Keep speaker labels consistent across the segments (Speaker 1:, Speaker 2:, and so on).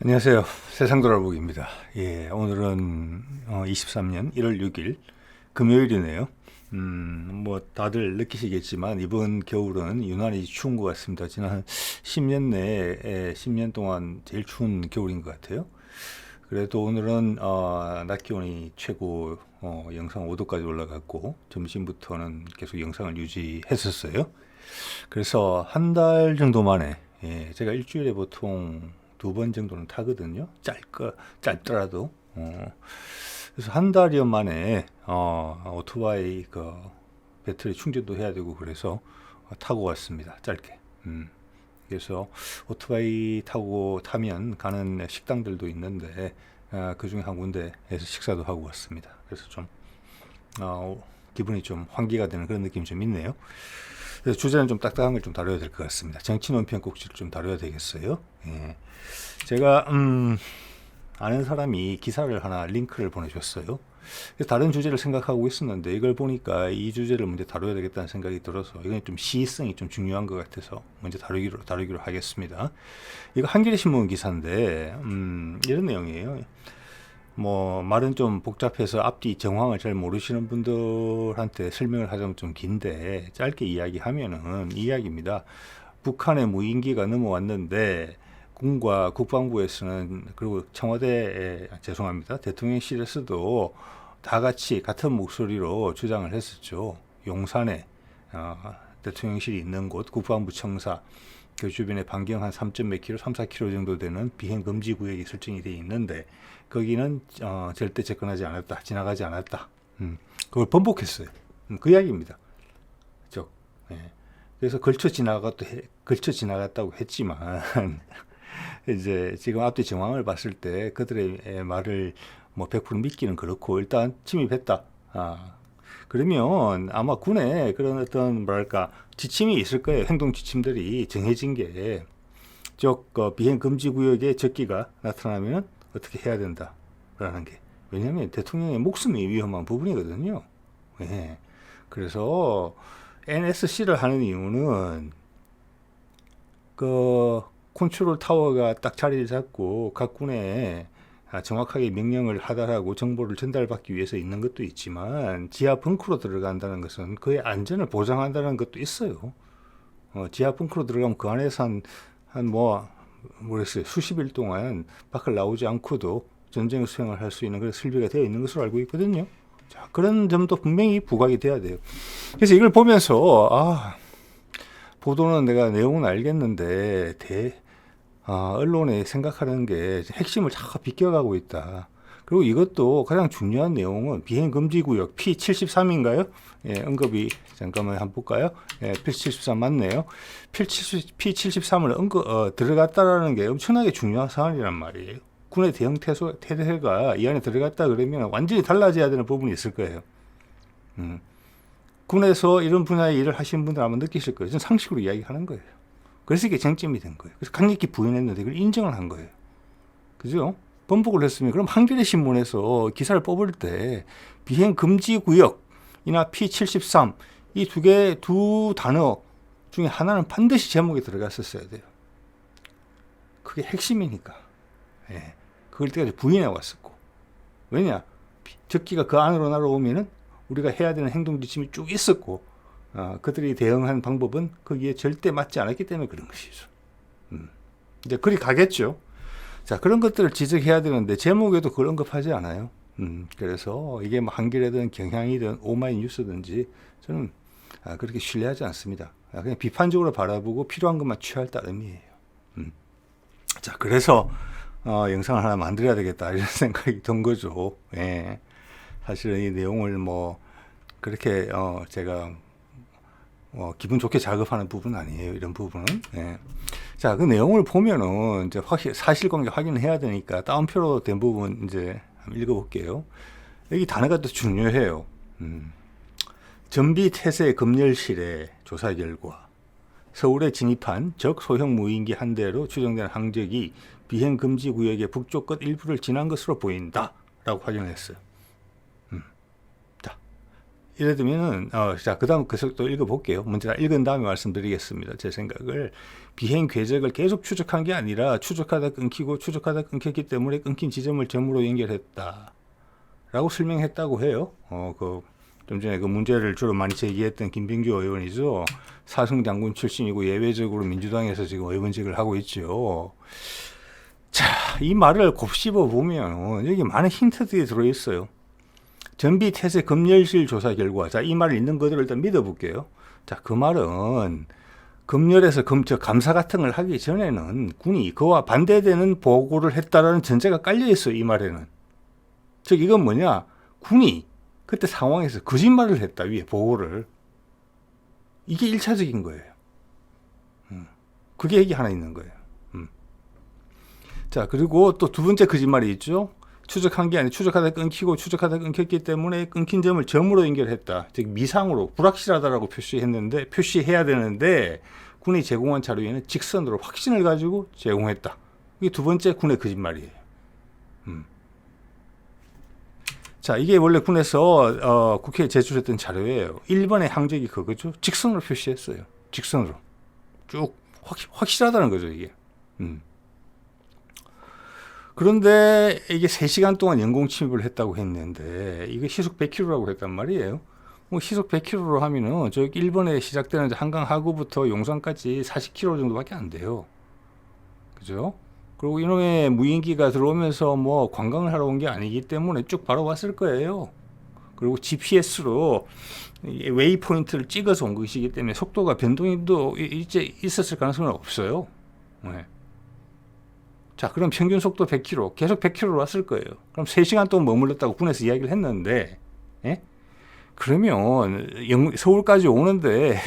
Speaker 1: 안녕하세요. 세상돌아보기입니다. 오늘은 23년 1월 6일 금요일이네요. 뭐 다들 느끼시겠지만 이번 겨울은 유난히 추운 것 같습니다. 지난 10년 내에 10년 동안 제일 추운 겨울인 것 같아요. 그래도 오늘은 낮 기온이 최고 영상 5도까지 올라갔고 점심부터는 계속 영상을 유지했었어요. 그래서 한 달 정도 만에 제가 일주일에 보통 2번 정도는 타거든요. 짧더라도. 그래서 한 달여 만에 오토바이 그 배터리 충전도 해야 되고 그래서 타고 왔습니다. 짧게. 그래서 오토바이 타면 가는 식당들도 있는데 그 중에 한 군데에서 식사도 하고 왔습니다. 그래서 좀 기분이 좀 환기가 되는 그런 느낌이 좀 있네요. 그래서 주제는 좀 딱딱한 걸 좀 다뤄야 될 것 같습니다. 정치 논평 꼭지를 좀 다뤄야 되겠어요. 제가 아는 사람이 기사를 하나 링크를 보내줬어요. 다른 주제를 생각하고 있었는데 이걸 보니까 이 주제를 먼저 다뤄야 되겠다는 생각이 들어서 이건 좀 시의성이 좀 중요한 것 같아서 먼저 다루기로 하겠습니다. 이거 한겨레 신문 기사인데 이런 내용이에요. 뭐 말은 좀 복잡해서 앞뒤 정황을 잘 모르시는 분들한테 설명을 하자면 좀 긴데 짧게 이야기하면은 이야기입니다. 북한의 무인기가 넘어왔는데 군과 국방부에서는 그리고 청와대에 죄송합니다. 대통령실에서도 다 같이 같은 목소리로 주장을 했었죠. 용산에 대통령실이 있는 곳 국방부 청사 그 주변에 반경 한 3. 몇 킬로, 3, 4킬로 정도 되는 비행 금지 구역이 설정이 되어 있는데 거기는 절대 접근하지 않았다, 지나가지 않았다. 그걸 번복했어요. 그 이야기입니다. 그래서 걸쳐 지나갔다고 했지만 이제 지금 앞뒤 정황을 봤을 때 그들의 말을 뭐 100% 믿기는 그렇고 일단 침입했다. 그러면 아마 군에 그런 어떤 뭐랄까 지침이 있을 거예요. 행동 지침들이 정해진 게 비행 금지 구역에 적기가 나타나면 어떻게 해야 된다라는 게 왜냐하면 대통령의 목숨이 위험한 부분이거든요. 그래서 NSC를 하는 이유는 그 컨트롤 타워가 딱 자리를 잡고 각 군에 정확하게 명령을 하달하고 정보를 전달받기 위해서 있는 것도 있지만 지하 벙커로 들어간다는 것은 그의 안전을 보장한다는 것도 있어요. 지하 벙커로 들어가면 그 안에서 모르겠어요. 수십 일 동안 밖을 나오지 않고도 전쟁 수행을 할 수 있는 그런 설비가 되어 있는 것으로 알고 있거든요. 자, 그런 점도 분명히 부각이 돼야 돼요. 그래서 이걸 보면서 보도는 내가 내용은 알겠는데 언론에 생각하는 게 핵심을 자꾸 비껴가고 있다. 그리고 이것도 가장 중요한 내용은 비행금지구역 P73인가요? 언급이 잠깐만 한번 볼까요? P73 맞네요. P73을 들어갔다라는 게 엄청나게 중요한 사안이란 말이에요. 군의 대형 태세가 이 안에 들어갔다 그러면 완전히 달라져야 되는 부분이 있을 거예요. 군에서 이런 분야의 일을 하시는 분들 아마 느끼실 거예요. 저는 상식으로 이야기하는 거예요. 그래서 이게 쟁점이 된 거예요. 그래서 강력히 부인했는데 이걸 인정을 한 거예요. 그죠? 번복을 했으면 그럼 한겨레 신문에서 기사를 뽑을 때 비행 금지 구역이나 P73 이 두 단어 중에 하나는 반드시 제목에 들어갔었어야 돼요. 그게 핵심이니까. 그걸 때까지 부인해 왔었고. 왜냐? 적기가 그 안으로 날아오면은 우리가 해야 되는 행동 지침이 쭉 있었고 그들이 대응한 방법은 거기에 절대 맞지 않았기 때문에 그런 것이죠. 이제 그리 가겠죠. 자, 그런 것들을 지적해야 되는데 제목에도 그걸 언급하지 않아요. 그래서 이게 뭐 한겨레든 경향이든 오마이뉴스든지 저는 그렇게 신뢰하지 않습니다. 그냥 비판적으로 바라보고 필요한 것만 취할 따름이에요. 자, 그래서 영상을 하나 만들어야 되겠다 이런 생각이 든 거죠. 사실은 이 내용을 그렇게 제가 기분 좋게 작업하는 부분은 아니에요. 이런 부분은. 자, 그 내용을 보면은 이제 사실관계 확인을 해야 되니까 따옴표로 된 부분 이제 한번 읽어볼게요. 여기 단어가 또 중요해요. 전비태세 검열실의 조사 결과 서울에 진입한 적 소형 무인기 한 대로 추정되는 항적이 비행 금지 구역의 북쪽 끝 일부를 지난 것으로 보인다 라고 확인했어요. 자, 예를 들면은 자, 그다음 계속 또 읽어볼게요. 먼저 읽은 다음에 말씀드리겠습니다. 제 생각을. 비행 궤적을 계속 추적한 게 아니라 추적하다 끊기고 추적하다 끊겼기 때문에 끊긴 지점을 점으로 연결했다 라고 설명했다고 해요. 좀 전에 그 문제를 주로 많이 제기했던 김병주 의원이죠. 사승 장군 출신이고 예외적으로 민주당에서 지금 의원직을 하고 있죠. 자, 이 말을 곱씹어 보면 여기 많은 힌트들이 들어있어요. 전비태세 검열실 조사 결과, 자, 이 말을 있는 그대로 일단 믿어볼게요. 자, 그 말은 검열에서 감사 같은 걸 하기 전에는 군이 그와 반대되는 보고를 했다라는 전제가 깔려 있어요. 이 말에는. 즉 이건 뭐냐? 군이 그때 상황에서 거짓말을 했다, 위에 보고를. 이게 1차적인 거예요. 그게 얘기 하나 있는 거예요. 자, 그리고 또 두 번째 거짓말이 있죠. 추적한 게 아니라 추적하다 끊기고 추적하다 끊겼기 때문에 끊긴 점을 점으로 연결했다. 즉 미상으로 불확실하다라고 표시해야 되는데 군이 제공한 자료에는 직선으로 확신을 가지고 제공했다. 이게 두 번째 군의 거짓말이에요. 자, 이게 원래 군에서 국회에 제출했던 자료예요. 1번의 항적이 그거죠. 직선으로 표시했어요. 직선으로. 쭉 확실하다는 거죠, 이게. 그런데 이게 3시간 동안 연공 침입을 했다고 했는데 이거 시속 100km라고 했단 말이에요. 뭐 시속 100km로 하면은 저 일본에 시작되는 한강 하구부터 용산까지 40km 정도밖에 안 돼요. 그죠? 그리고 이놈의 무인기가 들어오면서 뭐 관광을 하러 온 게 아니기 때문에 쭉 바로 왔을 거예요. 그리고 GPS로 웨이 포인트를 찍어서 온 것이기 때문에 속도가 변동이 또 이제 있었을 가능성은 없어요. 네. 자, 그럼 평균 속도 100km, 계속 100km로 왔을 거예요. 그럼 3시간 동안 머물렀다고 군에서 이야기를 했는데, 예? 그러면 서울까지 오는데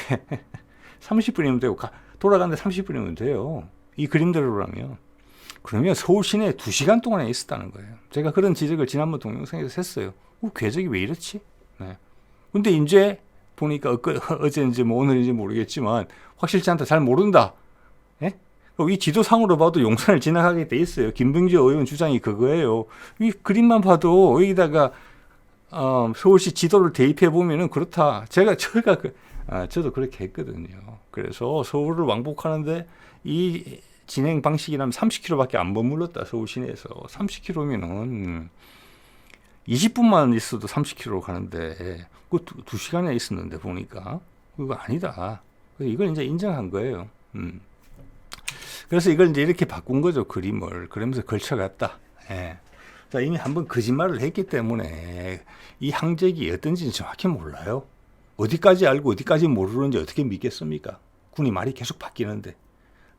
Speaker 1: 30분이면 되고, 돌아가는데 30분이면 돼요. 이 그림대로라면. 그러면 서울 시내에 2시간 동안에 있었다는 거예요. 제가 그런 지적을 지난번 동영상에서 했어요. 궤적이 왜 이렇지? 네. 근데 이제 보니까 어제인지 뭐 오늘인지 모르겠지만 확실치 않다, 잘 모른다. 예? 이 지도상으로 봐도 용산을 지나가게 돼 있어요. 김병주 의원 주장이 그거예요. 이 그림만 봐도 여기다가 서울시 지도를 대입해 보면은 그렇다. 저도 그렇게 했거든요. 그래서 서울을 왕복하는데 이 진행 방식이라면 30km밖에 안 머물렀다. 서울 시내에서 30km면은 20분만 있어도 30km 가는데 그 2시간에 있었는데 보니까 그거 아니다. 이걸 이제 인정한 거예요. 그래서 이걸 이제 이렇게 바꾼 거죠, 그림을. 그러면서 걸쳐갔다. 예. 자, 이미 한번 거짓말을 했기 때문에 이 항적이 어떤지는 정확히 몰라요. 어디까지 알고 어디까지 모르는지 어떻게 믿겠습니까? 군이 말이 계속 바뀌는데.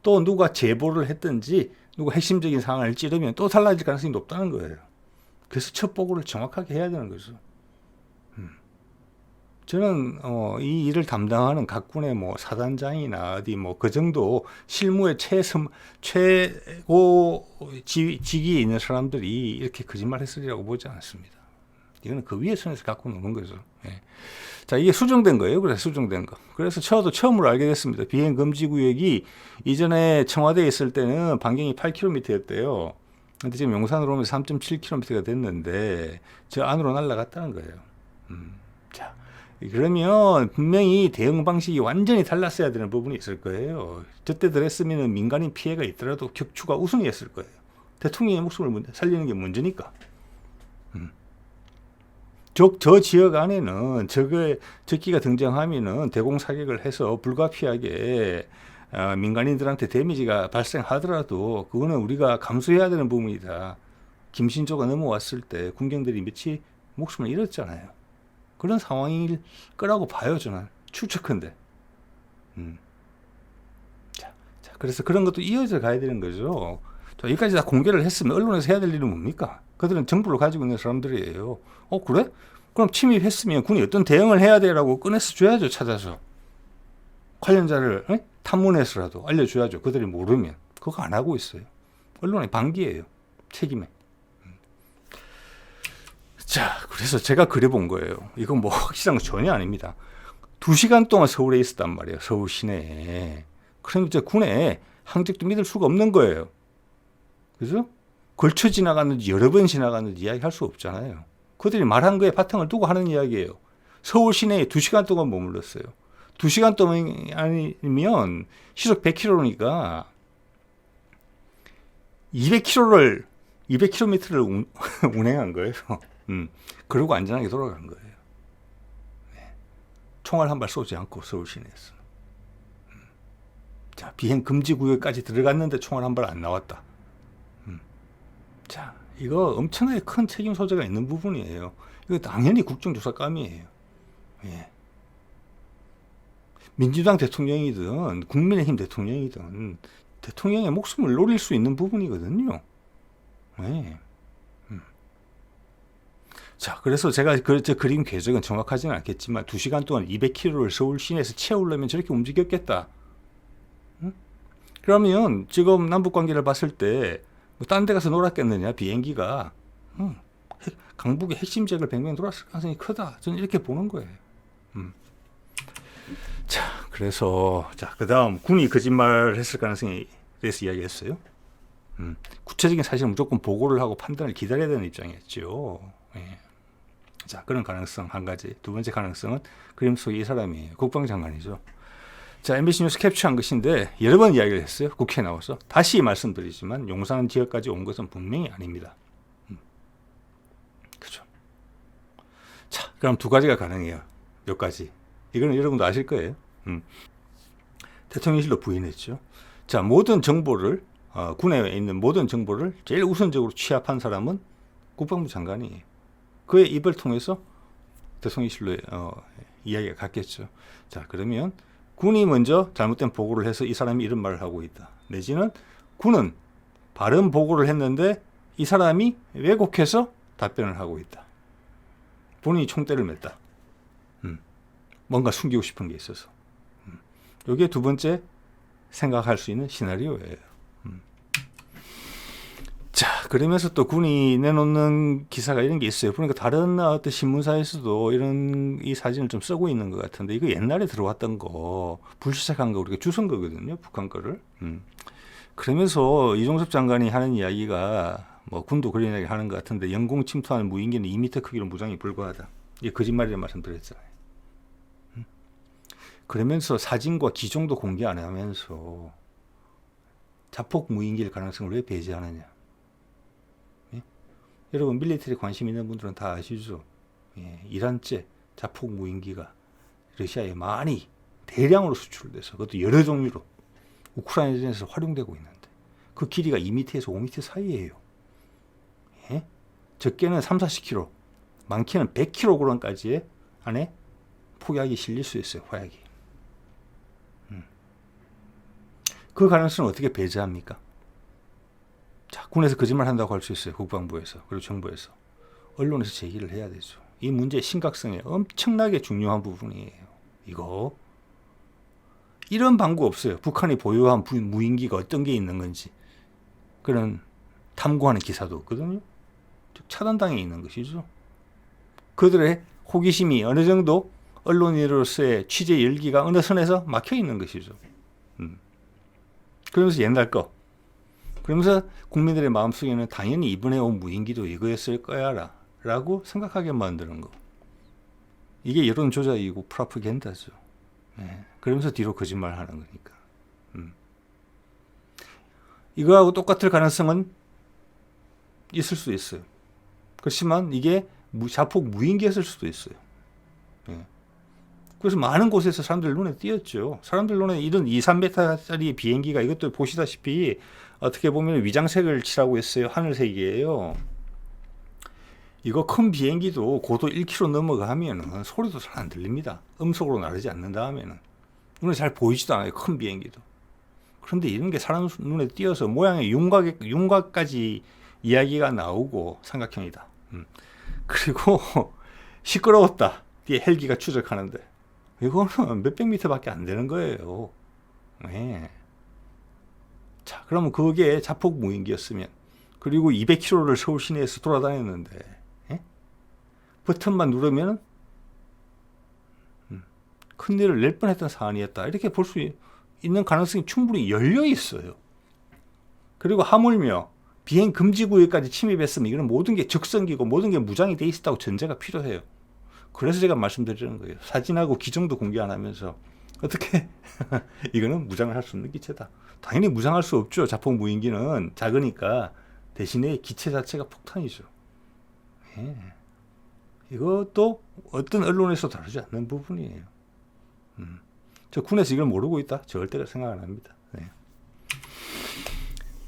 Speaker 1: 또 누가 제보를 했든지 누가 핵심적인 상황을 찌르면 또 달라질 가능성이 높다는 거예요. 그래서 첫 보고를 정확하게 해야 되는 거죠. 저는 이 일을 담당하는 각 군의 뭐 사단장이나 어디 뭐 그 정도 실무의 최고 직위에 있는 사람들이 이렇게 거짓말했으리라고 보지 않습니다. 이거는 그 위에 선에서 갖고 노는 거죠. 예. 자, 이게 수정된 거예요. 그래서 수정된 거. 그래서 저도 처음으로 알게 됐습니다. 비행 금지 구역이 이전에 청와대에 있을 때는 반경이 8km였대요. 근데 지금 용산으로 오면 3.7km가 됐는데 저 안으로 날아갔다는 거예요. 자. 그러면 분명히 대응 방식이 완전히 달랐어야 되는 부분이 있을 거예요. 저때들 했으면 민간인 피해가 있더라도 격추가 우선이었을 거예요. 대통령의 목숨을 살리는 게 문제니까. 저 지역 안에는 적기가 등장하면은 대공사격을 해서 불가피하게 민간인들한테 데미지가 발생하더라도 그거는 우리가 감수해야 되는 부분이다. 김신조가 넘어왔을 때 군경들이 몇이 목숨을 잃었잖아요. 그런 상황일 거라고 봐요, 저는. 추측컨대. 자, 그래서 그런 것도 이어져 가야 되는 거죠. 자, 여기까지 다 공개를 했으면 언론에서 해야 될 일은 뭡니까? 그들은 정보를 가지고 있는 사람들이에요. 그래? 그럼 침입했으면 군이 어떤 대응을 해야 되라고 꺼내서 줘야죠, 찾아서. 관련자를 탐문해서라도 알려줘야죠. 그들이 모르면. 그거 안 하고 있어요. 언론의 방기예요. 책임에. 자, 그래서 제가 그려본 거예요. 이건 뭐 확실한 거 전혀 아닙니다. 2시간 동안 서울에 있었단 말이에요. 서울 시내에. 그럼 이제 군의 항적도 믿을 수가 없는 거예요. 그래서 걸쳐 지나갔는지 여러 번 지나갔는지 이야기할 수 없잖아요. 그들이 말한 거에 바탕을 두고 하는 이야기예요. 서울 시내에 2시간 동안 머물렀어요. 2시간 동안 아니면 시속 100km니까 200km를 운행한 거예요. 그러고 안전하게 돌아간 거예요. 네. 총알 한 발 쏘지 않고 서울 시내에서. 자, 비행 금지 구역까지 들어갔는데 총알 한 발 안 나왔다. 자, 이거 엄청나게 큰 책임 소재가 있는 부분이에요. 이거 당연히 국정조사감이에요. 예. 민주당 대통령이든 국민의힘 대통령이든 대통령의 목숨을 노릴 수 있는 부분이거든요. 예. 자, 그래서 제가 저 그림 궤적은 정확하지는 않겠지만 2시간 동안 200km를 서울 시내에서 채우려면 저렇게 움직였겠다. 그러면 지금 남북 관계를 봤을 때 뭐 딴 데 가서 놀았겠느냐, 비행기가. 강북의 핵심 지역을 뱅뱅 돌았을 가능성이 크다. 저는 이렇게 보는 거예요. 자, 그래서 그 다음 군이 거짓말을 했을 가능성에 대해서 이야기했어요. 구체적인 사실은 무조건 보고를 하고 판단을 기다려야 되는 입장이었죠. 예. 자, 그런 가능성 한 가지. 두 번째 가능성은 그림 속에 이 사람이에요. 국방장관이죠. 자, MBC 뉴스 캡처한 것인데 여러 번 이야기를 했어요. 국회에 나와서. 다시 말씀드리지만 용산 지역까지 온 것은 분명히 아닙니다. 그죠. 자, 그럼 두 가지가 가능해요. 몇 가지. 이거는 여러분도 아실 거예요. 대통령실로 부인했죠. 자, 모든 정보를 군에 있는 모든 정보를 제일 우선적으로 취합한 사람은 국방부 장관이에요. 그의 입을 통해서 대통령실로 이야기가 갔겠죠. 자, 그러면 군이 먼저 잘못된 보고를 해서 이 사람이 이런 말을 하고 있다. 내지는 군은 바른 보고를 했는데 이 사람이 왜곡해서 답변을 하고 있다. 본인이 총대를 맸다. 뭔가 숨기고 싶은 게 있어서. 이게 두 번째 생각할 수 있는 시나리오예요. 자, 그러면서 또 군이 내놓는 기사가 이런 게 있어요. 그러니까 다른 어떤 신문사에서도 이 사진을 좀 쓰고 있는 것 같은데, 이거 옛날에 들어왔던 거, 불시착한 거 우리가 주선 거거든요. 북한 거를. 그러면서 이종섭 장관이 하는 이야기가 뭐 군도 그런 이야기 하는 것 같은데, 영공 침투하는 무인기는 2m 크기로 무장이 불과하다. 이게 거짓말이라는 말씀드렸잖아요. 그러면서 사진과 기종도 공개 안 하면서 자폭 무인기일 가능성을 왜 배제하느냐. 여러분 밀리터리 관심 있는 분들은 다 아시죠? 예, 이란제 자폭 무인기가 러시아에 많이 대량으로 수출돼서 그것도 여러 종류로 우크라이나전에서 활용되고 있는데 그 길이가 2m에서 5m 사이예요. 예? 적게는 3, 40kg, 많게는 100kg까지의 안에 폭약이 실릴 수 있어요. 화약이. 그 가능성을 어떻게 배제합니까? 자, 군에서 거짓말 한다고 할 수 있어요. 국방부에서. 그리고 정부에서. 언론에서 제기를 해야 되죠. 이 문제의 심각성에 엄청나게 중요한 부분이에요. 이거. 이런 방법 없어요. 북한이 보유한 무인기가 어떤 게 있는 건지. 그런 탐구하는 기사도 없거든요. 차단당해 있는 것이죠. 그들의 호기심이 어느 정도 언론인으로서의 취재 열기가 어느 선에서 막혀 있는 것이죠. 그러면서 옛날 거. 그러면서 국민들의 마음속에는 당연히 이번에 온 무인기도 이거였을 거야 라고 생각하게 만드는 거. 이게 여론 조작이고 프로파간다죠. 네. 그러면서 뒤로 거짓말 하는 거니까. 이거하고 똑같을 가능성은 있을 수 있어요. 그렇지만 이게 자폭 무인기였을 수도 있어요. 네. 그래서 많은 곳에서 사람들 눈에 띄었죠. 사람들 눈에 이런 2, 3m짜리 비행기가 이것도 보시다시피 어떻게 보면 위장색을 칠하고 있어요. 하늘색이에요. 이거 큰 비행기도 고도 1km 넘어가면 소리도 잘 안 들립니다. 음속으로 나르지 않는다 하면은. 눈에 잘 보이지도 않아요. 큰 비행기도. 그런데 이런 게 사람 눈에 띄어서 모양의 윤곽까지 이야기가 나오고 삼각형이다. 그리고 시끄러웠다. 뒤에 헬기가 추적하는데. 이거는 몇백 미터밖에 안 되는 거예요. 네. 자, 그러면 그게 자폭 무인기였으면, 그리고 200km를 서울 시내에서 돌아다녔는데, 예? 버튼만 누르면 큰일을 낼 뻔했던 사안이었다. 이렇게 볼 수 있는 가능성이 충분히 열려 있어요. 그리고 하물며 비행 금지 구역까지 침입했으면 이거는 모든 게 적성기고 모든 게 무장이 돼 있었다고 전제가 필요해요. 그래서 제가 말씀드리는 거예요. 사진하고 기종도 공개 안 하면서 어떻게 이거는 무장을 할 수 없는 기체다. 당연히 무장할 수 없죠. 자폭 무인기는 작으니까. 대신에 기체 자체가 폭탄이죠. 예. 이것도 어떤 언론에서 다루지 않는 부분이에요. 저 군에서 이걸 모르고 있다? 절대 생각 안 합니다. 네.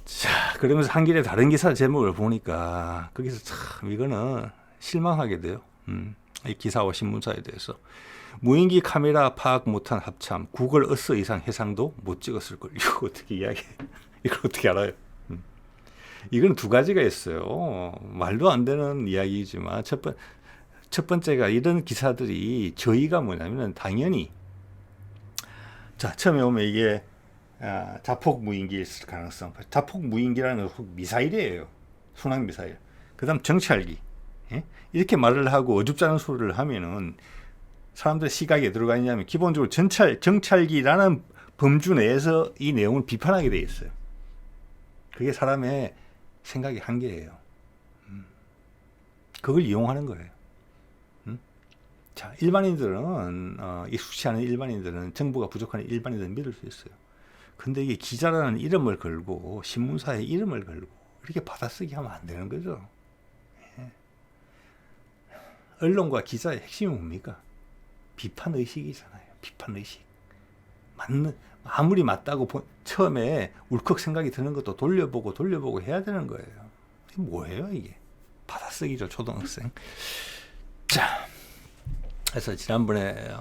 Speaker 1: 자, 그러면서 한 길에 다른 기사 제목을 보니까 거기서 참 이거는 실망하게 돼요. 이 기사와 신문사에 대해서. 무인기 카메라 파악 못한 합참, 구글 어스 이상 해상도 못 찍었을 걸. 이거 어떻게 이야기해? 이걸 어떻게 알아요? 이건 두 가지가 있어요. 말도 안 되는 이야기지만 첫 번째가 이런 기사들이 저희가 뭐냐면 당연히 자 처음에 오면 이게 자폭 무인기일 가능성. 자폭 무인기라는 건 미사일이에요. 순항 미사일. 그다음 정찰기. 예? 이렇게 말을 하고 어줍지 않은 소리를 하면은 사람들 시각에 들어가 있냐면 기본적으로 정찰기라는 범주 내에서 이 내용을 비판하게 돼 있어요. 그게 사람의 생각의 한계예요. 그걸 이용하는 거예요. 자, 일반인들은 익숙치 않은 일반인들은 정보가 부족한 일반인들은 믿을 수 있어요. 근데 이게 기자라는 이름을 걸고 신문사의 이름을 걸고 이렇게 받아쓰기 하면 안 되는 거죠. 예. 언론과 기자의 핵심이 뭡니까? 비판 의식이잖아요. 비판 의식. 아무리 맞다고 처음에 울컥 생각이 드는 것도 돌려보고 해야 되는 거예요. 이게 뭐예요 이게? 받아쓰기죠, 초등학생. 자, 그래서 지난번에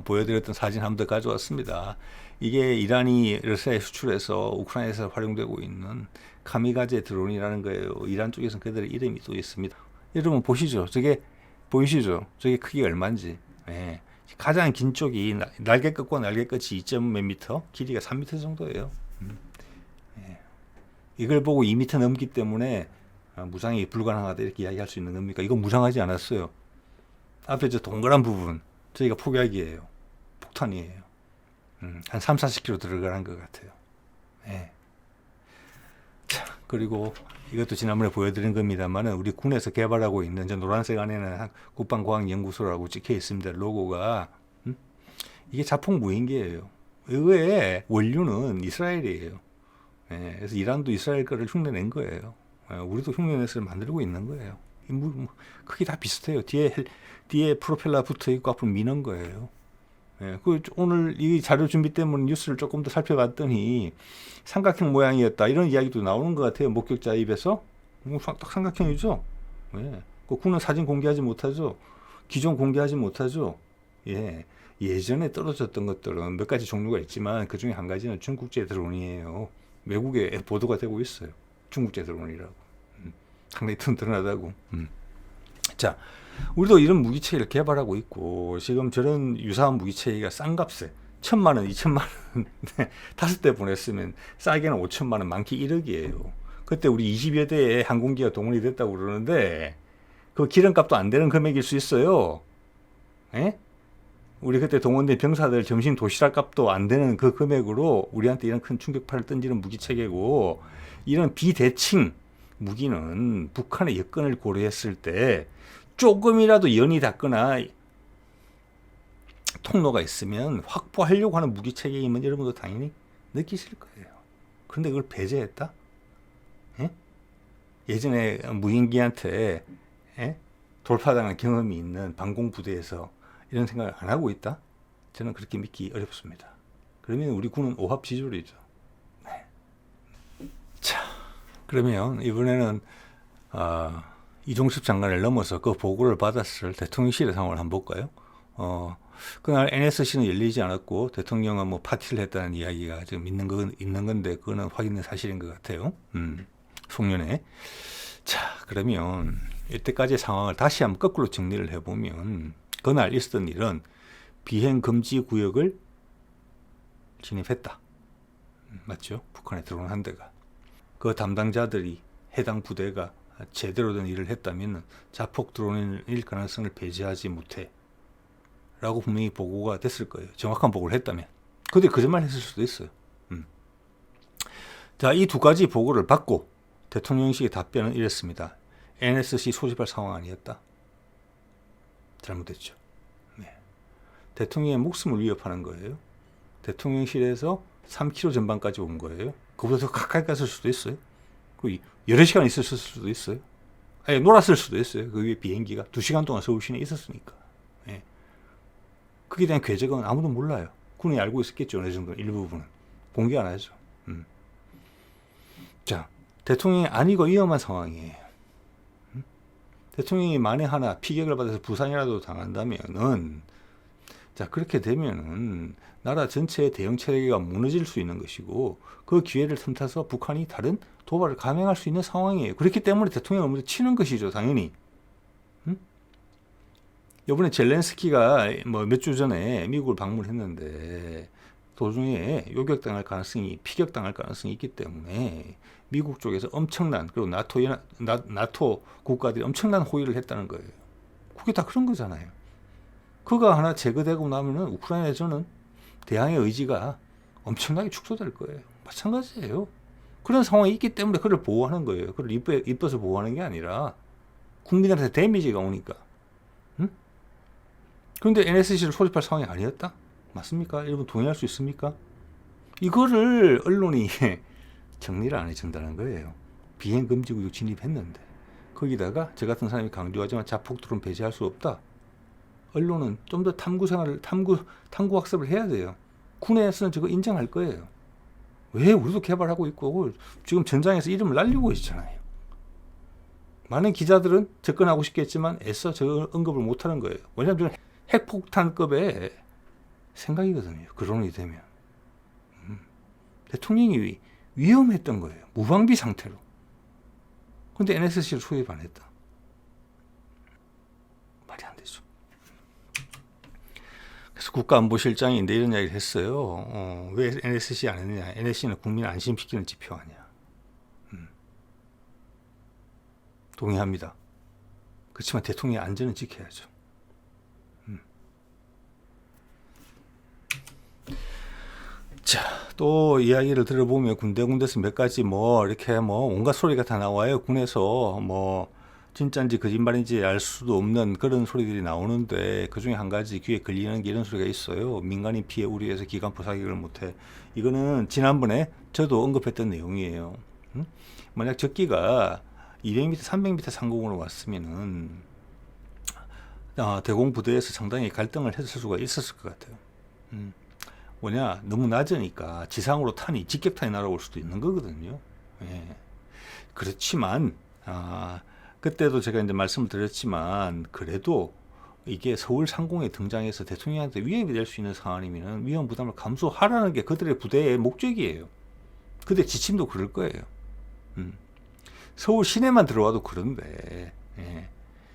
Speaker 1: 보여드렸던 사진 한 번 더 가져왔습니다. 이게 이란이 러시아에 수출해서 우크라이나에서 활용되고 있는 카미가제 드론이라는 거예요. 이란 쪽에서는 그들의 이름이 또 있습니다. 여러분 보시죠. 저게 보이시죠? 저게 크기가 얼마인지. 예. 가장 긴 쪽이 날개 끝과 날개 끝이 2몇 미터, 길이가 3미터 정도예요. 예. 이걸 보고 2미터 넘기 때문에 무장이 불가능하다 이렇게 이야기할 수 있는 겁니까? 이건 무장하지 않았어요. 앞에 저 동그란 부분 저희가 폭약이에요. 폭탄이에요. 한 3, 40kg 들어가는 것 같아요. 예. 자, 그리고 이것도 지난번에 보여드린 겁니다만 우리 군에서 개발하고 있는 저 노란색 안에는 국방과학연구소라고 찍혀 있습니다. 로고가. 이게 자폭 무인기예요. 이거의 원료는 이스라엘이에요. 예, 그래서 이란도 이스라엘 거를 흉내낸 거예요. 예, 우리도 흉내내서 만들고 있는 거예요. 크기 다 비슷해요. 뒤에 프로펠러 붙어 있고 앞으로 미는 거예요. 예, 오늘 이 자료 준비 때문에 뉴스를 조금 더 살펴봤더니 삼각형 모양이었다 이런 이야기도 나오는 것 같아요. 목격자 입에서. 딱 삼각형이죠. 예, 그 군은 사진 공개하지 못하죠. 기존 공개하지 못하죠. 예, 예전에 떨어졌던 것들은 몇 가지 종류가 있지만 그 중에 한 가지는 중국제 드론이에요. 외국에 보도가 되고 있어요. 중국제 드론이라고. 상당히 튼튼하다고. 자, 우리도 이런 무기체계를 개발하고 있고 지금 저런 유사한 무기체계가 싼 값에 1,000만 원, 2,000만 원 5대 보냈으면 싸게는 5천만 원, 많게 1억이에요. 그때 우리 20여 대의 항공기가 동원이 됐다고 그러는데 그 기름값도 안 되는 금액일 수 있어요. 예? 우리 그때 동원된 병사들 점심 도시락 값도 안 되는 그 금액으로 우리한테 이런 큰 충격파를 던지는 무기체계고 이런 비대칭 무기는 북한의 여건을 고려했을 때 조금이라도 연이 닿거나 통로가 있으면 확보하려고 하는 무기체계임은 여러분도 당연히 느끼실 거예요. 그런데 그걸 배제했다? 예? 예전에 무인기한테 돌파당한 경험이 있는 방공부대에서 이런 생각을 안 하고 있다? 저는 그렇게 믿기 어렵습니다. 그러면 우리 군은 오합지졸이죠. 네. 자, 그러면 이번에는 이종섭 장관을 넘어서 그 보고를 받았을 대통령실의 상황을 한번 볼까요? 그날 NSC는 열리지 않았고 대통령은 뭐 파티를 했다는 이야기가 지금 있는 건데 그거는 확인된 사실인 것 같아요. 송년회. 자, 그러면 이때까지의 상황을 다시 한번 거꾸로 정리를 해보면 그날 있었던 일은 비행 금지 구역을 진입했다. 맞죠? 북한에 들어온 한 대가. 그 담당자들이 해당 부대가 제대로 된 일을 했다면 자폭 드론일 가능성을 배제하지 못해 라고 분명히 보고가 됐을 거예요. 정확한 보고를 했다면. 근데 거짓말 했을 수도 있어요. 자, 이 두 가지 보고를 받고 대통령실의 답변은 이랬습니다. NSC 소집할 상황 아니었다. 잘못됐죠. 네. 대통령의 목숨을 위협하는 거예요. 대통령실에서 3km 전방까지 온 거예요. 그보다 더 가까이 갔을 수도 있어요. 여러 시간 있었을 수도 있어요. 아니, 놀았을 수도 있어요. 그 위에 비행기가 2시간 동안 서울 시내에 있었으니까. 예. 그에 대한 궤적은 아무도 몰라요. 군이 알고 있었겠죠. 어느 정도 일부분은. 공개 안 하죠. 자, 대통령이 아니고 위험한 상황이에요. 대통령이 만에 하나 피격을 받아서 부상이라도 당한다면은, 자, 그렇게 되면은 나라 전체의 대응 체계가 무너질 수 있는 것이고, 그 기회를 틈타서 북한이 다른 도발을 감행할 수 있는 상황이에요. 그렇기 때문에 대통령을 먼저 치는 것이죠, 당연히. 이번에 젤렌스키가 뭐 몇 주 전에 미국을 방문했는데 도중에 요격당할 가능성이, 피격당할 가능성이 있기 때문에 미국 쪽에서 엄청난, 그리고 나토 국가들이 엄청난 호의를 했다는 거예요. 그게 다 그런 거잖아요. 그가 하나 제거되고 나면은 우크라이나에서는 대항의 의지가 엄청나게 축소될 거예요. 마찬가지예요. 그런 상황이 있기 때문에 그를 보호하는 거예요. 그를 이뻐서 보호하는 게 아니라 국민들한테 데미지가 오니까. 그런데 NSC를 소집할 상황이 아니었다? 맞습니까? 여러분 동의할 수 있습니까? 이거를 언론이 정리를 안 해준다는 거예요. 비행금지구역 진입했는데 거기다가 저 같은 사람이 강조하지만 자폭도로는 배제할 수 없다. 언론은 좀 더 탐구 학습을 해야 돼요. 군에서는 저거 인정할 거예요. 왜? 우리도 개발하고 있고 지금 전장에서 이름을 날리고 있잖아요. 많은 기자들은 접근하고 싶겠지만 애써 저 언급을 못하는 거예요. 왜냐하면 저는 핵폭탄급의 생각이거든요. 그런이 되면. 대통령이 위험했던 거예요. 무방비 상태로. 근데 NSC를 소집 안 했다. 말이 안 되죠. 그래서 국가안보실장이 이런 이야기를 했어요. 왜 NSC 안 했느냐. NSC는 국민을 안심시키는 지표 아니야. 동의합니다. 그렇지만 대통령의 안전은 지켜야죠. 자, 또 이야기를 들어보면 군데군데서 몇 가지 이렇게 온갖 소리가 다 나와요. 군에서 진짜인지 거짓말인지 알 수도 없는 그런 소리들이 나오는데 그 중에 한 가지 귀에 걸리는 게 이런 소리가 있어요. 민간인 피해 우려해서 기관포 사격을 못해. 이거는 지난번에 저도 언급했던 내용이에요. 만약 적기가 200m, 300m 상공으로 왔으면은 대공 부대에서 상당히 갈등을 했을 수가 있었을 것 같아요. 뭐냐, 너무 낮으니까 지상으로 직격탄이 날아올 수도 있는 거거든요. 예. 그렇지만 그때도 제가 이제 말씀을 드렸지만 그래도 이게 서울 상공에 등장해서 대통령한테 위협이 될 수 있는 상황이면 위험 부담을 감수하라는 게 그들의 부대의 목적이에요. 그들 지침도 그럴 거예요. 서울 시내만 들어와도 그런데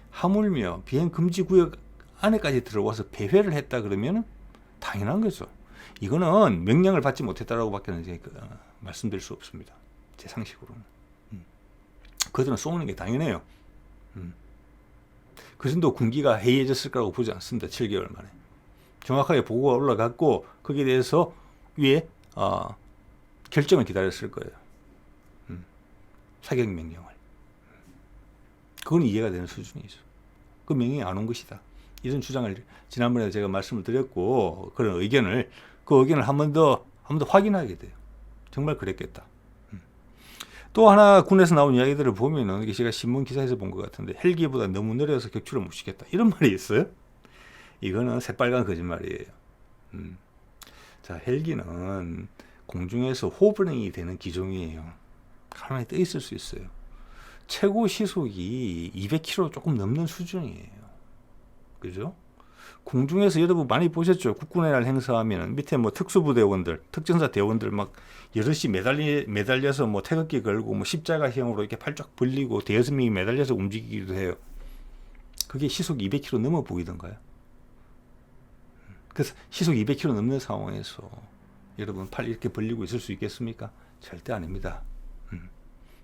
Speaker 1: 하물며 비행 금지 구역 안에까지 들어와서 배회를 했다 그러면 당연한 거죠. 이거는 명령을 받지 못했다라고 밖에 말씀드릴 수 없습니다. 제 상식으로는. 그들은 쏘는 게 당연해요. 그 정도 군기가 해이해졌을 거라고 보지 않습니다. 7개월 만에. 정확하게 보고가 올라갔고 거기에 대해서 위에 결정을 기다렸을 거예요. 사격 명령을. 그건 이해가 되는 수준이죠. 그 명령이 안 온 것이다. 이런 주장을 지난번에 제가 말씀을 드렸고 그런 그 의견을 한 번 더 확인하게 돼요. 정말 그랬겠다. 또 하나 군에서 나온 이야기들을 보면은 이게 제가 신문 기사에서 본 것 같은데 헬기보다 너무 느려서 격추를 못 시켰다. 이런 말이 있어요. 이거는 새빨간 거짓말이에요. 자, 헬기는 공중에서 호버링이 되는 기종이에요. 가만히 떠 있을 수 있어요. 최고 시속이 200km 조금 넘는 수준이에요. 그죠? 공중에서 여러분 많이 보셨죠? 국군의 날 행사하면 밑에 특수부대원들, 특전사 대원들 막 여럿이 매달려서 태극기 걸고 십자가형으로 이렇게 팔 쫙 벌리고 대여섯 명이 매달려서 움직이기도 해요. 그게 시속 200km 넘어 보이던가요? 그래서 시속 200km 넘는 상황에서 여러분 팔 이렇게 벌리고 있을 수 있겠습니까? 절대 아닙니다.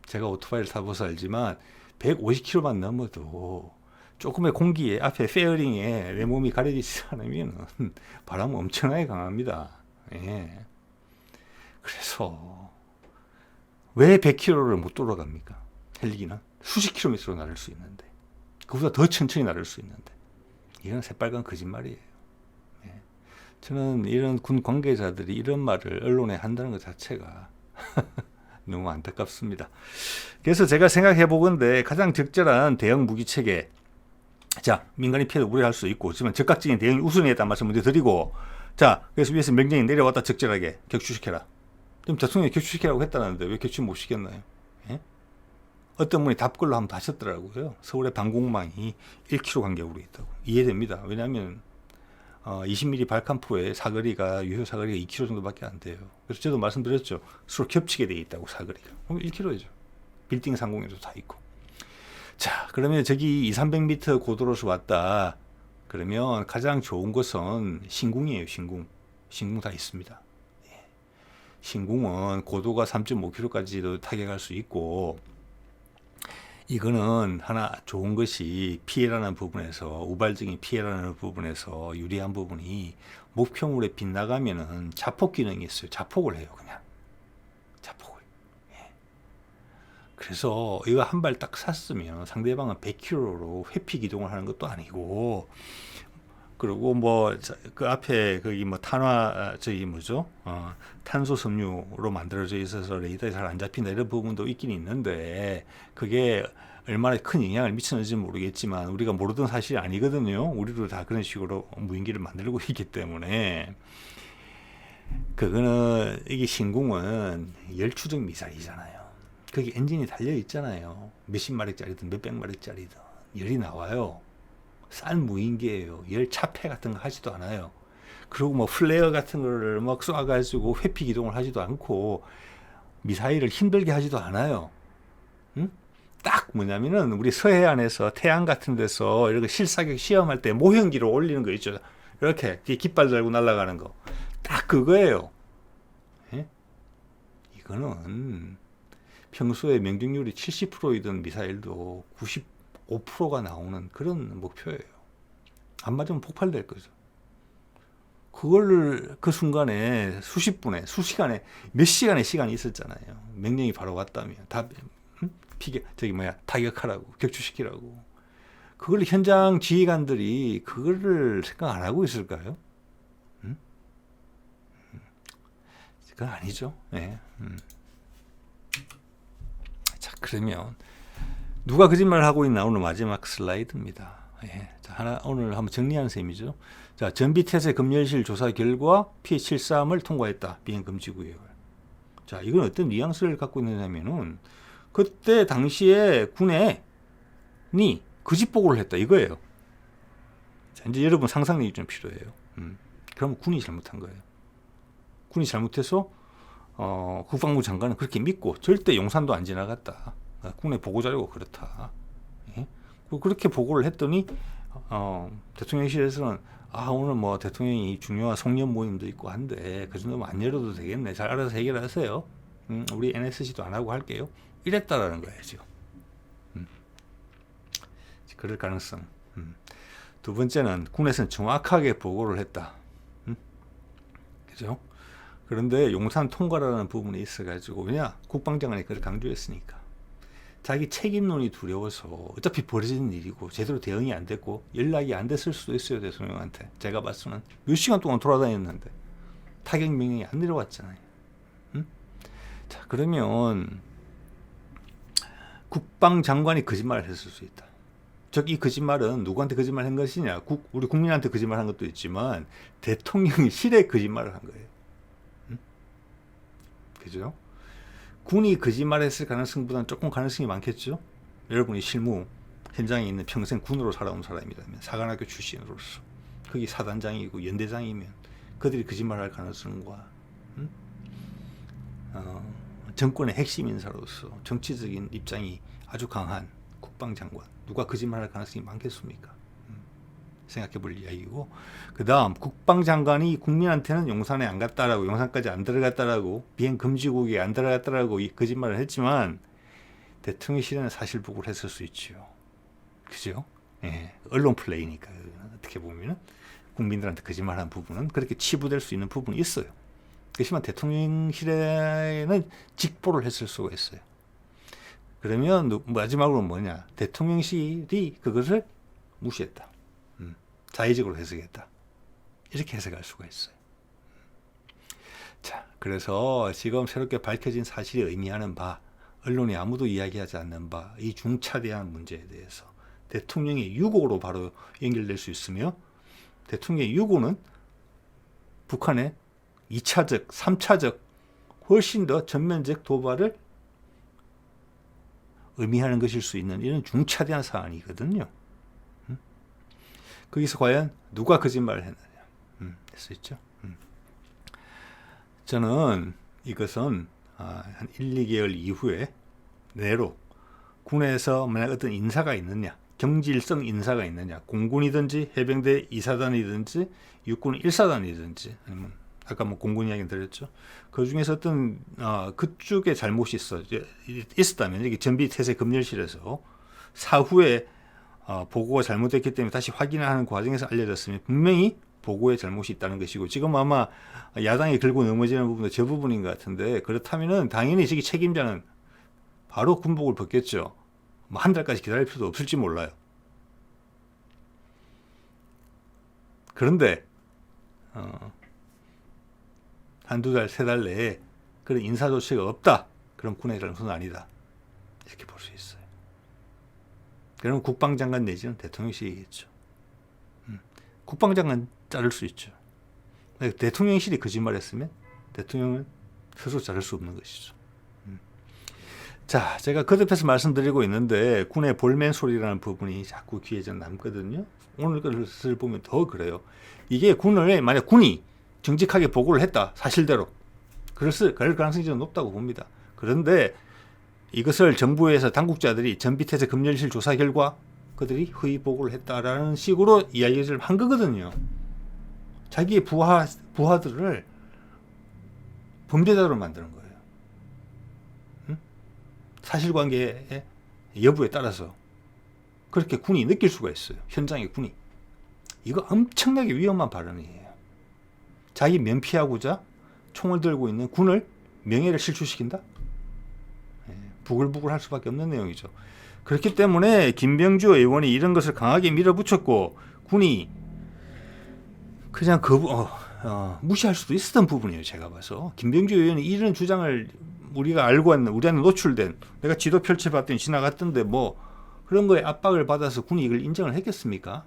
Speaker 1: 제가 오토바이를 타봐서 알지만 150km만 넘어도 조금의 공기에 앞에 페어링에 내 몸이 가려지지 않으면 바람은 엄청나게 강합니다. 예. 그래서 왜 100km를 못 돌아갑니까? 헬기는 수십 킬로미터로 날을 수 있는데 그보다 더 천천히 날을 수 있는데 이건 새빨간 거짓말이에요. 예. 저는 이런 군 관계자들이 이런 말을 언론에 한다는 것 자체가 너무 안타깝습니다. 그래서 제가 생각해 보건대 가장 적절한 대응 무기 체계, 자, 민간인 피해도 우려할 수 있고, 하지만 즉각적인 대응이 우선이었다는 말씀 먼저 드리고, 자, 그래서 위에서 명령이 내려왔다 적절하게 격추시켜라. 지금 대통령이 격추시키라고 했다는데 왜 격추 못 시켰나요? 예? 어떤 분이 답글로 한번 하셨더라고요. 서울의 방공망이 1km 간격으로 있다고. 이해됩니다. 왜냐하면 20mm 발칸포의 사거리가 유효 사거리가 2km 정도밖에 안 돼요. 그래서 저도 말씀드렸죠. 서로 겹치게 돼 있다고 사거리가. 그럼 1km죠. 빌딩 상공에도 다 있고. 자, 그러면 저기 200-300m 고도로서 왔다. 그러면 가장 좋은 것은 신궁이에요. 신궁 다 있습니다. 예. 신궁은 고도가 3.5km까지도 타격할 수 있고, 이거는 하나 좋은 것이 피해라는 부분에서, 우발적인 피해라는 부분에서 유리한 부분이 목표물에 빗나가면은 자폭 기능이 있어요. 자폭을 해요. 그냥 자폭을. 예. 그래서 이거 한 발 딱 쐈으면 상대방은 100km로 회피 기동을 하는 것도 아니고, 그리고 뭐 그 앞에 거기 뭐 저기 뭐죠? 탄소 섬유로 만들어져 있어서 레이더에 잘 안 잡힌다 이런 부분도 있긴 있는데, 그게 얼마나 큰 영향을 미치는지 모르겠지만 우리가 모르던 사실이 아니거든요. 우리도 다 그런 식으로 무인기를 만들고 있기 때문에. 그거는 이게 신궁은 열추적 미사일이잖아요. 거기 엔진이 달려 있잖아요. 몇십 마력짜리든 몇백 마력짜리든 열이 나와요. 싼 무인기예요. 열 차폐 같은 거 하지도 않아요. 그리고 뭐 플레어 같은 거를 막 쏴가지고 회피 기동을 하지도 않고 미사일을 힘들게 하지도 않아요. 응? 딱 뭐냐면은 우리 서해안에서 태안 같은 데서 이렇게 실사격 시험할 때 모형기로 올리는 거 있죠. 이렇게 깃발 달고 날아가는 거. 딱 그거예요. 예? 이거는 평소에 명중률이 70%이던 미사일도 95%가 나오는 그런 목표예요. 안 맞으면 폭발될 거죠. 그거를 그 순간에 수십 분에, 수시간에, 몇 시간의 시간이 있었잖아요. 명령이 바로 왔다면 다 타격하라고, 격추시키라고. 그걸 현장 지휘관들이 그거를 생각 안 하고 있을까요? 그건 아니죠. 네. 자, 그러면 누가 거짓말을 하고 있나? 오늘 마지막 슬라이드입니다. 예. 자, 오늘 한번 정리하는 셈이죠. 자, 전비태세 검열실 조사 결과 P73을 통과했다. 비행금지구역을. 자, 이건 어떤 뉘앙스를 갖고 있느냐면은, 그때 당시에 군에 거짓 보고를 했다. 이거예요. 자, 이제 여러분 상상력이 좀 필요해요. 그럼 군이 잘못한 거예요. 군이 잘못해서, 국방부 장관은 그렇게 믿고 절대 용산도 안 지나갔다. 군의 보고자료가 그렇다. 예? 그렇게 보고를 했더니 대통령실에서는 오늘 뭐 대통령이 중요한 송년 모임도 있고 한데 그 정도면 안 열어도 되겠네. 잘 알아서 해결하세요. 우리 NSC도 안 하고 할게요. 이랬다라는 거예요 지금. 그럴 가능성. 두 번째는 군에서는 정확하게 보고를 했다. 그죠? 그런데 용산 통과라는 부분이 있어가지고, 왜냐? 국방장관이 그걸 강조했으니까. 자기 책임론이 두려워서, 어차피 벌어지는 일이고 제대로 대응이 안 됐고 연락이 안 됐을 수도 있어요. 대통령한테. 제가 봤으면 몇 시간 동안 돌아다녔는데 타격 명령이 안 내려왔잖아요. 자, 그러면 국방장관이 거짓말을 했을 수 있다. 즉, 이 거짓말은 누구한테 거짓말한 것이냐? 우리 국민한테 거짓말한 것도 있지만 대통령이 실에 거짓말을 한 거예요. 그죠? 군이 거짓말했을 가능성보다는 조금 가능성이 많겠죠. 여러분이 실무 현장에 있는 평생 군으로 살아온 사람이라면, 사관학교 출신으로서 거기 사단장이고 연대장이면 그들이 거짓말할 가능성과 정권의 핵심 인사로서 정치적인 입장이 아주 강한 국방장관, 누가 거짓말할 가능성이 많겠습니까? 생각해 볼 이야기고, 그 다음 국방장관이 국민한테는 용산에 안 갔다라고, 용산까지 안 들어갔다라고, 비행 금지구역에 안 들어갔다라고 이 거짓말을 했지만 대통령실에는 사실 보고를 했을 수 있죠. 그죠? 예, 언론 플레이니까. 어떻게 보면은 국민들한테 거짓말한 부분은 그렇게 치부될 수 있는 부분이 있어요. 그렇지만 대통령실에는 직보를 했을 수가 있어요. 그러면 마지막으로 뭐냐? 대통령실이 그것을 무시했다. 자의적으로 해석했다. 이렇게 해석할 수가 있어요. 자, 그래서 지금 새롭게 밝혀진 사실이 의미하는 바, 언론이 아무도 이야기하지 않는 바, 이 중차대한 문제에 대해서 대통령의 유고로 바로 연결될 수 있으며, 대통령의 유고는 북한의 2차적, 3차적, 훨씬 더 전면적 도발을 의미하는 것일 수 있는 이런 중차대한 사안이거든요. 거기서 과연 누가 거짓말을 했느냐 할 수 있죠. 저는 이것은 한 1, 2개월 이후에 내로 군에서 만약 어떤 인사가 있느냐, 경질성 인사가 있느냐, 공군이든지 해병대 2사단이든지 육군 1사단이든지 아니면 아까 뭐 공군 이야기 드렸죠. 그 중에서 어떤 그쪽에 잘못이 있었다면 여기 전비태세검열실에서 사후에 보고가 잘못됐기 때문에 다시 확인하는 과정에서 알려졌으면 분명히 보고에 잘못이 있다는 것이고, 지금 아마 야당이 긁고 넘어지는 부분도 저 부분인 것 같은데, 그렇다면은 당연히 저기 책임자는 바로 군복을 벗겠죠. 뭐 한 달까지 기다릴 필요도 없을지 몰라요. 그런데 한두 달, 세 달 내에 그런 인사 조치가 없다. 그럼 군의 잘못은 아니다. 이렇게 볼 수 있어요. 그러면 국방장관 내지는 대통령실이겠죠. 국방장관 자를 수 있죠. 대통령실이 거짓말했으면 대통령은 스스로 자를 수 없는 것이죠. 자, 제가 거듭해서 말씀드리고 있는데 군의 볼멘 소리라는 부분이 자꾸 귀에 좀 남거든요. 오늘 것을 보면 더 그래요. 이게 군을 만약 군이 정직하게 보고를 했다, 사실대로 그럴 가능성이 좀 높다고 봅니다. 그런데 이것을 정부에서 당국자들이 전비태세 검열실 조사 결과 그들이 허위 보고를 했다라는 식으로 이야기를 한 거거든요. 자기의 부하들을 범죄자로 만드는 거예요. 사실관계의 여부에 따라서 그렇게 군이 느낄 수가 있어요. 현장의 군이. 이거 엄청나게 위험한 발언이에요. 자기 면피하고자 총을 들고 있는 군을 명예를 실추시킨다? 부글부글 할 수밖에 없는 내용이죠. 그렇기 때문에 김병주 의원이 이런 것을 강하게 밀어붙였고, 군이 그냥 무시할 수도 있었던 부분이에요. 제가 봐서 김병주 의원이 이런 주장을 우리가 알고 있는, 우리한테 노출된, 내가 지도 펼쳐봤더니 지나갔던데 뭐 그런 거에 압박을 받아서 군이 이걸 인정을 했겠습니까?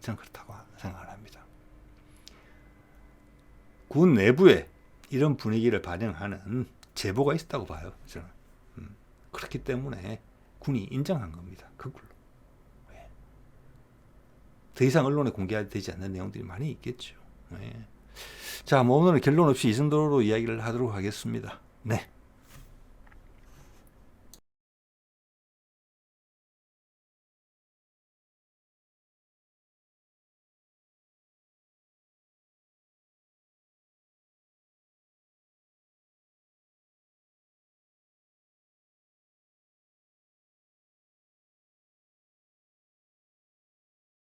Speaker 1: 저는 그렇다고 생각을 합니다. 군 내부에 이런 분위기를 반영하는 제보가 있었다고 봐요. 저는. 그렇기 때문에 군이 인정한 겁니다. 그걸로. 더 이상 언론에 공개되지 않는 내용들이 많이 있겠죠. 자, 뭐 오늘은 결론 없이 이 정도로 이야기를 하도록 하겠습니다. 네.